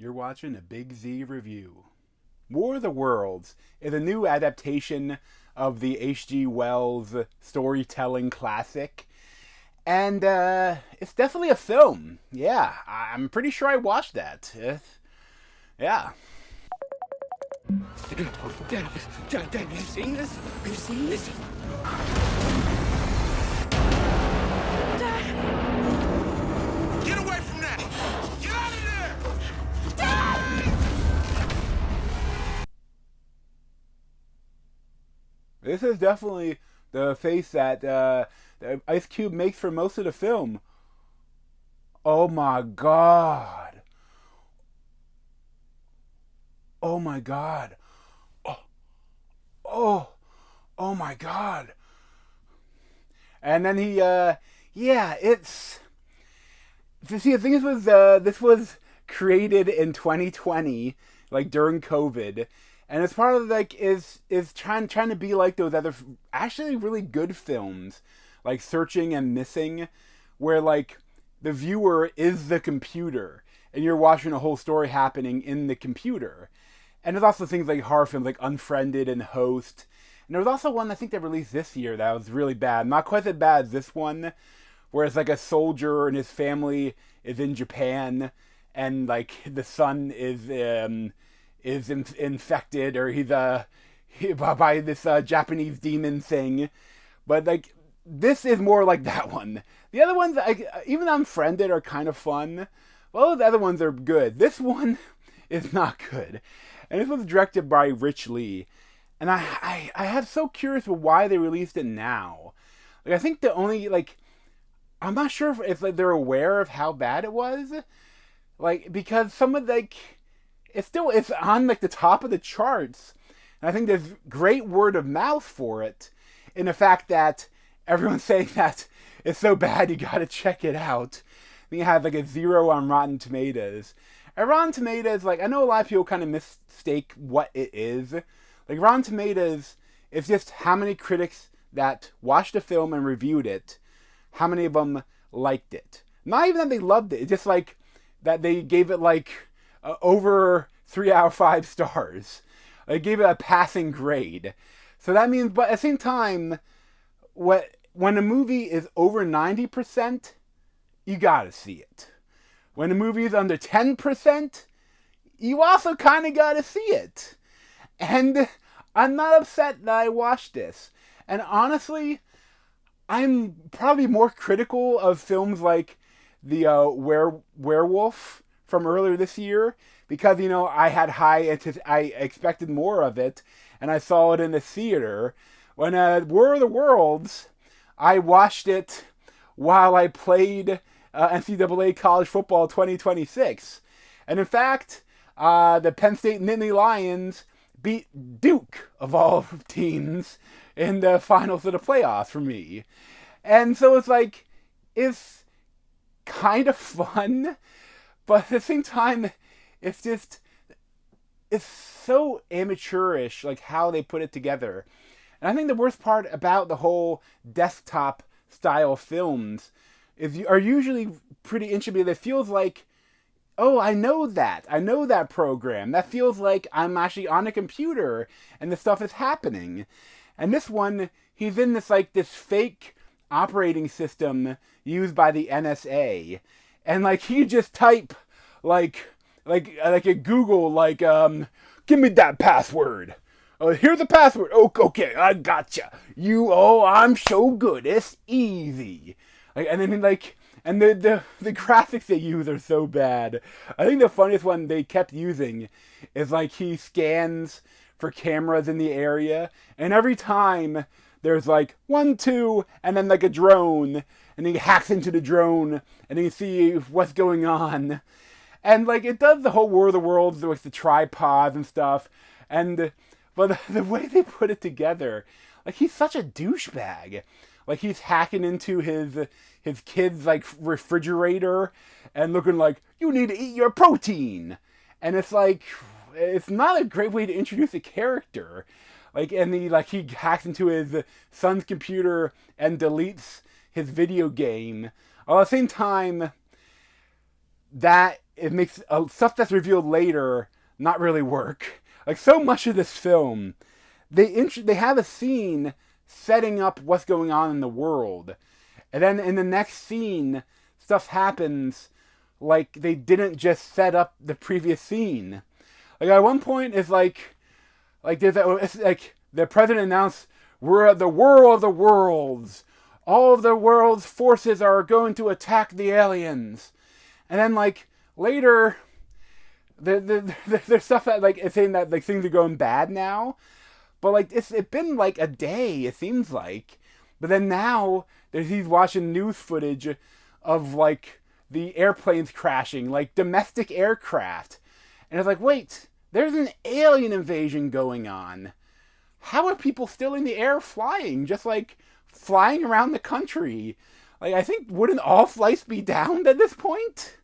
You're watching a Big Z review. War of the Worlds is a new adaptation of the H.G. Wells storytelling classic. And it's definitely a film. Yeah, I'm pretty sure I watched that. Yeah. Dad, have you seen this? Have you seen this? Get away from that! Get out of there! This is definitely the face that Ice Cube makes for most of the film. Oh my god. Oh my god. Oh my god. And then he, it's... See, the thing is, this was created in 2020, like during COVID, and it's part of is trying to be like those other actually really good films, like Searching and Missing, where like the viewer is the computer and you're watching a whole story happening in the computer. And there's also things like horror films like Unfriended and Host. And there was also one I think they released this year that was really bad, not quite as bad as this one, where it's like a soldier and his family is in Japan, and like the son is infected, or he's by this Japanese demon thing. But like this is more like that one. The other ones, even Unfriended, are kind of fun. Well, the other ones are good. This one is not good, and this was directed by Rich Lee. And I have so curious why they released it now. Like I think the only I'm not sure if like they're aware of how bad it was, like because some of it's on like the top of the charts, and I think there's great word of mouth for it, in the fact that everyone's saying that it's so bad you gotta check it out. I think it has like a 0 on Rotten Tomatoes. And Rotten Tomatoes, like I know a lot of people kind of mistake what it is. Like Rotten Tomatoes is just how many critics that watched the film and reviewed it, how many of them liked it. Not even that they loved it. It's just like that they gave it over 3 out of 5 stars. They gave it a passing grade. So that means, but at the same time, when a movie is over 90%, you gotta see it. When a movie is under 10%, you also kind of gotta see it. And I'm not upset that I watched this. And honestly, I'm probably more critical of films like the Werewolf from earlier this year, because I had I expected more of it, and I saw it in the theater. When War of the Worlds, I watched it while I played NCAA College Football 2026, and in fact, the Penn State Nittany Lions beat Duke of all teams in the finals of the playoffs for me. And so it's kind of fun, but at the same time, it's so amateurish, like how they put it together. And I think the worst part about the whole desktop style films are usually pretty interesting, because it feels like, oh, I know that program. That feels like I'm actually on a computer and the stuff is happening. And this one, he's in this fake operating system used by the NSA, and he just type like a Google give me that password. Oh, here's the password. Oh, okay, I gotcha. I'm so good. It's easy. And then and the graphics they use are so bad. I think the funniest one they kept using is he scans for cameras in the area, and every time there's 1, 2, and then a drone, and he hacks into the drone, and you see what's going on. And it does the whole War of the Worlds with the tripods and stuff, but the way they put it together, he's such a douchebag. He's hacking into his kid's refrigerator and looking you need to eat your protein. And it's it's not a great way to introduce a character. And he hacks into his son's computer and deletes his video game. While at the same time, that it makes stuff that's revealed later not really work. Like, so much of this film, they have a scene setting up what's going on in the world, and then in the next scene, stuff happens like they didn't just set up the previous scene. Like, at one point, it's like there's it's like the president announced, "We're at the war of the worlds. All of the world's forces are going to attack the aliens." And then, like, later, there's stuff that, like, it's saying that, like, things are going bad now. But, like, it's been, like, a day, it seems like. But then now, he's watching news footage of, like, the airplanes crashing, like, domestic aircraft. And it's like, wait, there's an alien invasion going on. How are people still in the air flying? Just, like, flying around the country. Like, I think, wouldn't all flights be downed at this point?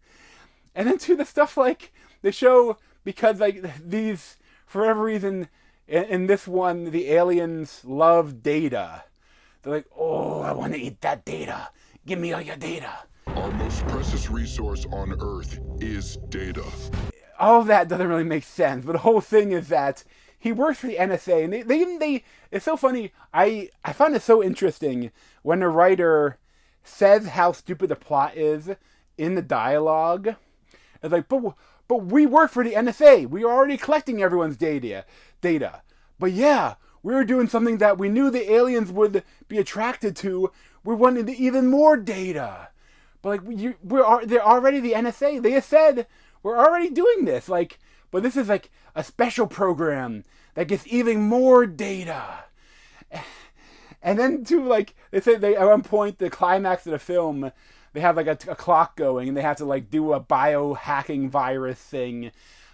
And then, too, the stuff, like, they show, because, like, these, for whatever reason, in this one, the aliens love data. They're like, oh, I want to eat that data. Give me all your data. Our most precious resource on Earth is data. All of that doesn't really make sense, but the whole thing is that he works for the NSA, and they it's so funny. I find it so interesting when the writer says how stupid the plot is in the dialogue. It's like, but we work for the NSA. We are already collecting everyone's data. But yeah, we were doing something that we knew the aliens would be attracted to. We wanted even more data. But like, they're already the NSA. They have said we're already doing this. Like, but this is like a special program that gets even more data. And then too, like, they say at one point, the climax of the film, they have like a clock going, and they have to like do a biohacking virus thing.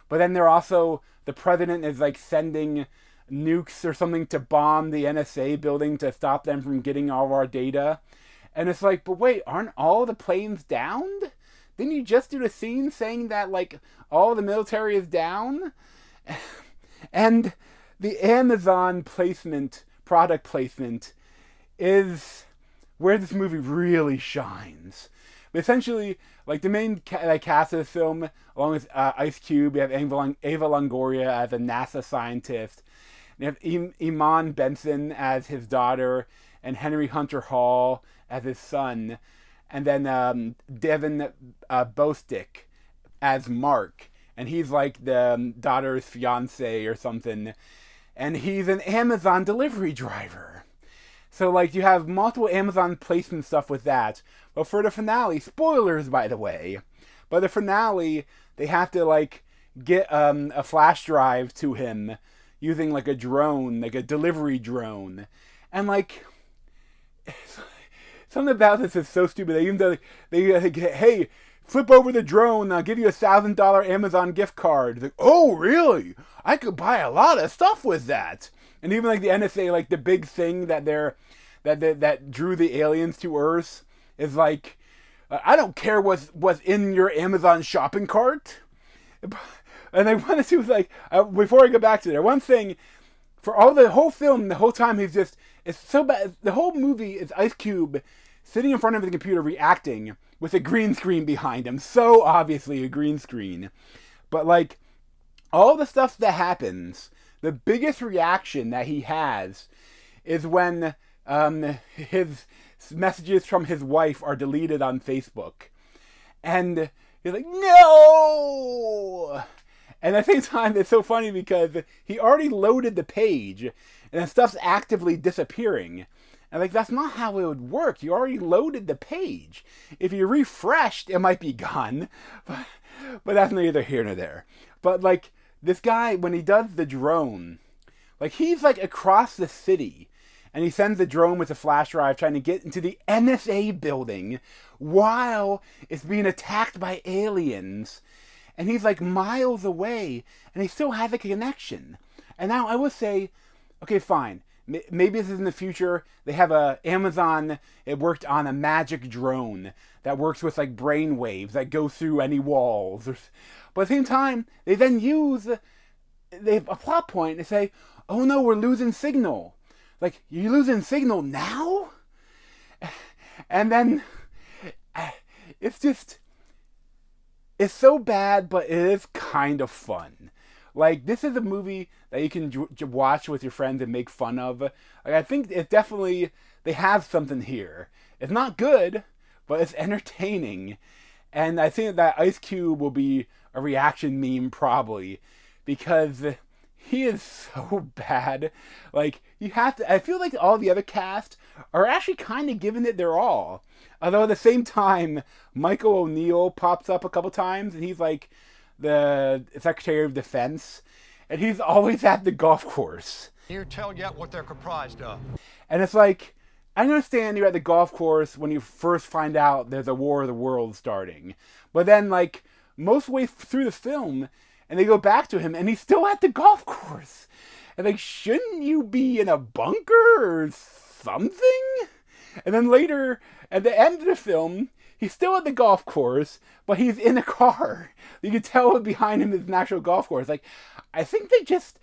But then they're also, the president is like sending nukes or something to bomb the NSA building to stop them from getting all of our data. And it's like, but wait, aren't all the planes downed? Didn't you just do the scene saying that, like, all the military is down? And the Amazon product placement, is where this movie really shines. But essentially, like, the main cast of the film, along with Ice Cube, you have Ava Longoria as a NASA scientist. You have Iman Benson as his daughter, and Henry Hunter Hall as his son. And then Devin Bostick as Mark. And he's like the daughter's fiance or something. And he's an Amazon delivery driver. So, like, you have multiple Amazon placement stuff with that. But for the finale, spoilers, by the way. But the finale, they have to, like, get a flash drive to him using, like, a drone, like a delivery drone. And, like, something about this is so stupid. They even do, hey, flip over the drone, I'll give you $1,000 Amazon gift card. It's like, oh, really? I could buy a lot of stuff with that. And even like the NSA, like the big thing that that drew the aliens to Earth is like, I don't care what's in your Amazon shopping cart. And I wanted to, like, before I go back to there, one thing, for all the whole film, the whole time he's just, it's so bad. The whole movie is Ice Cube sitting in front of the computer reacting with a green screen behind him. So obviously a green screen. But, like, all the stuff that happens, the biggest reaction that he has is when his messages from his wife are deleted on Facebook. And he's like, no! And at the same time, it's so funny because he already loaded the page, and the stuff's actively disappearing. And, like, that's not how it would work. You already loaded the page. If you refreshed, it might be gone. But that's neither here nor there. But, like, this guy, when he does the drone, like, he's, like, across the city, and he sends the drone with a flash drive trying to get into the NSA building while it's being attacked by aliens. And he's, like, miles away, and he still has a connection. And now I would say, okay, fine. Maybe this is in the future. They have Amazon, it worked on a magic drone that works with, like, brain waves that go through any walls. But at the same time, they then they have a plot point. They say, oh no, we're losing signal. Like, you're losing signal now? And then, it's just, it's so bad, but it is kind of fun. Like, this is a movie that you can watch with your friends and make fun of. Like, I think it's definitely, they have something here. It's not good, but it's entertaining. And I think that Ice Cube will be a reaction meme probably, because he is so bad. Like, you have to, I feel like all the other cast are actually kind of giving it their all. Although at the same time, Michael O'Neill pops up a couple times, and he's like the Secretary of Defense, and he's always at the golf course. Here, tell yet what they're comprised of. And it's like, I understand you're at the golf course when you first find out there's a War of the Worlds starting. But then, like, most way through the film, and they go back to him, and he's still at the golf course. And like, shouldn't you be in a bunker or something? And then later, at the end of the film, he's still at the golf course, but he's in a car. You can tell behind him is an actual golf course. Like, I think they just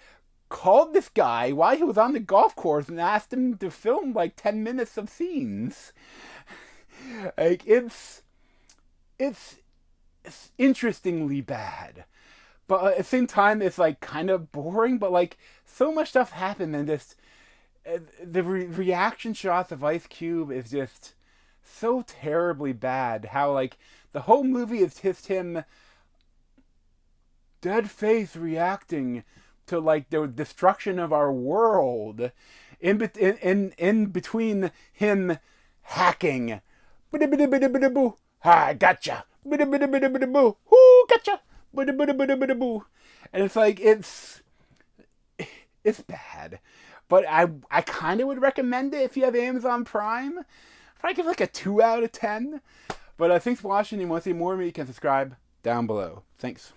called this guy while he was on the golf course and asked him to film like 10 minutes of scenes. Like, it's interestingly bad. But at the same time, it's like kind of boring, but like so much stuff happened, and just the reaction shots of Ice Cube is just so terribly bad. How like the whole movie is just him dead face reacting to like the destruction of our world, in between him hacking, I gotcha, whoo, gotcha, and it's like it's bad, but I kind of would recommend it if you have Amazon Prime. I'd give it like a 2 out of 10. But thanks for watching. If you want to see more of me, you can subscribe down below. Thanks.